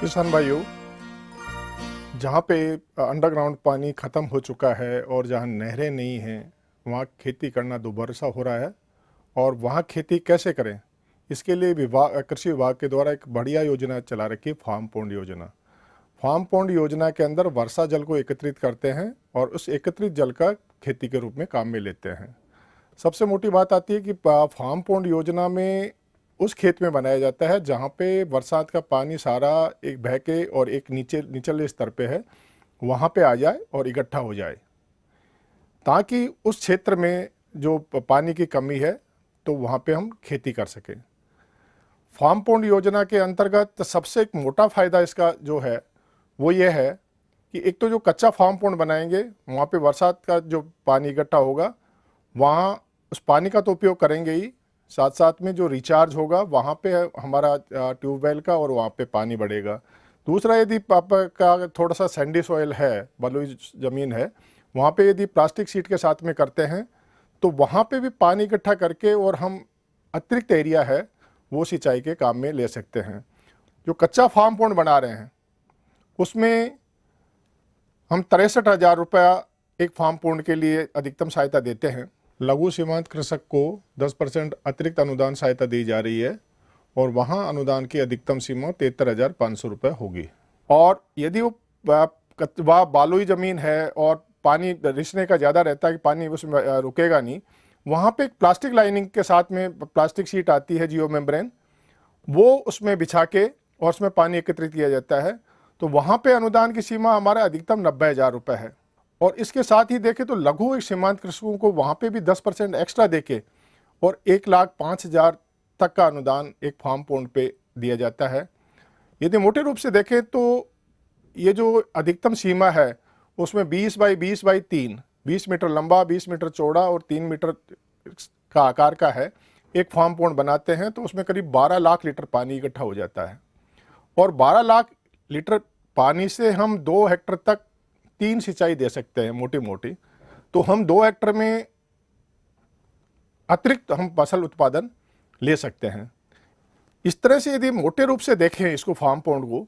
किसान भाइयों, जहाँ पे अंडरग्राउंड पानी ख़त्म हो चुका है और जहाँ नहरें नहीं हैं, वहाँ खेती करना दुर्भरसा हो रहा है। और वहाँ खेती कैसे करें, इसके लिए कृषि विभाग के द्वारा एक बढ़िया योजना चला रखी है, फार्म पॉन्ड योजना। फार्म पॉन्ड योजना के अंदर वर्षा जल को एकत्रित करते हैं और उस एकत्रित जल का खेती के रूप में काम में लेते हैं। सबसे मोटी बात आती है कि फार्म पॉन्ड योजना में उस खेत में बनाया जाता है जहाँ पे बरसात का पानी सारा एक बह के और एक निचले स्तर पे है, वहाँ पे आ जाए और इकट्ठा हो जाए, ताकि उस क्षेत्र में जो पानी की कमी है तो वहाँ पे हम खेती कर सकें। फार्म पॉन्ड योजना के अंतर्गत सबसे एक मोटा फ़ायदा इसका जो है वो ये है कि एक तो जो कच्चा फार्म पॉन्ड बनाएंगे, वहाँ पे बरसात का जो पानी इकट्ठा होगा, वहाँ उस पानी का तो उपयोग करेंगे ही, साथ साथ में जो रिचार्ज होगा वहाँ पे हमारा ट्यूबवेल का और वहाँ पे पानी बढ़ेगा। दूसरा, यदि का थोड़ा सा सैंडी सॉइल है, बलुई ज़मीन है, वहाँ पे यदि प्लास्टिक सीट के साथ में करते हैं तो वहाँ पे भी पानी इकट्ठा करके और हम अतिरिक्त एरिया है वो सिंचाई के काम में ले सकते हैं। जो कच्चा फार्म पॉन्ड बना रहे हैं उसमें हम 63,000 रुपया एक फार्म पॉन्ड के लिए अधिकतम सहायता देते हैं। लघु सीमांत कृषक को 10% अतिरिक्त अनुदान सहायता दी जा रही है और वहाँ अनुदान की अधिकतम सीमा 73,500 रुपये होगी। और यदि वह बालुई ज़मीन है और पानी रिसने का ज़्यादा रहता है कि पानी उसमें रुकेगा नहीं, वहाँ पे एक प्लास्टिक लाइनिंग के साथ में प्लास्टिक शीट आती है, जियो मेम्ब्रेन, वो उसमें बिछा के और उसमें पानी एकत्रित किया जाता है। तो वहाँ पे अनुदान की सीमा हमारा अधिकतम 90,000 रुपये है। और इसके साथ ही देखें तो लघु सीमांत कृषकों को वहाँ पे भी 10% एक्स्ट्रा देके और 1,05,000 तक का अनुदान एक फार्म पॉन्ड पे दिया जाता है। यदि मोटे रूप से देखें तो ये जो अधिकतम सीमा है उसमें 20 बाई 20 बाई 3, 20 मीटर लंबा, 20 मीटर चौड़ा और 3 मीटर का आकार का है, एक फार्म पॉन्ड बनाते हैं तो उसमें करीब 12 लाख लीटर पानी इकट्ठा हो जाता है। और 12 लाख लीटर पानी से हम 2 हेक्टर तक 3 सिंचाई दे सकते हैं मोटी मोटी। तो हम 2 हेक्टर में अतिरिक्त हम फसल उत्पादन ले सकते हैं। इस तरह से यदि मोटे रूप से देखें इसको फार्म पॉन्ड को,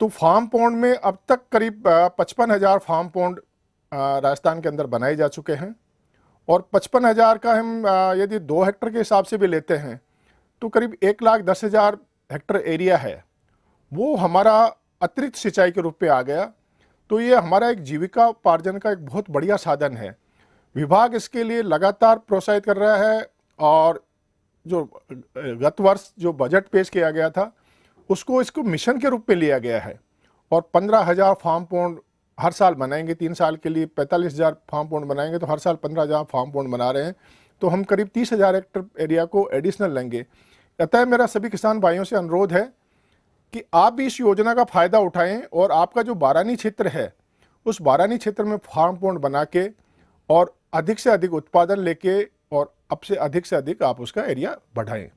तो फार्म पॉन्ड में अब तक करीब 55,000 फार्म पॉन्ड राजस्थान के अंदर बनाए जा चुके हैं। और 55,000 का हम यदि 2 हेक्टर के हिसाब से भी लेते हैं तो करीब 1,10,000 हेक्टर एरिया है, वो हमारा अतिरिक्त सिंचाई के रूप में आ गया। तो ये हमारा एक जीविका उपार्जन का एक बहुत बढ़िया साधन है। विभाग इसके लिए लगातार प्रोत्साहित कर रहा है और जो गत वर्ष जो बजट पेश किया गया था इसको मिशन के रूप में लिया गया है। और 15,000 फार्म पॉन्ड हर साल बनाएंगे, 3 साल के लिए 45,000 फार्म पॉन्ड बनाएंगे, तो हर साल 15,000 फार्म पॉन्ड बना रहे हैं, तो हम करीब 30,000 हेक्टर एरिया को एडिशनल लेंगे। अतः मेरा सभी किसान भाइयों से अनुरोध है कि आप भी इस योजना का फ़ायदा उठाएं और आपका जो बारानी क्षेत्र है उस बारानी क्षेत्र में फार्म पॉन्ड बना के और अधिक से अधिक उत्पादन लेके और अब से अधिक आप उसका एरिया बढ़ाएं।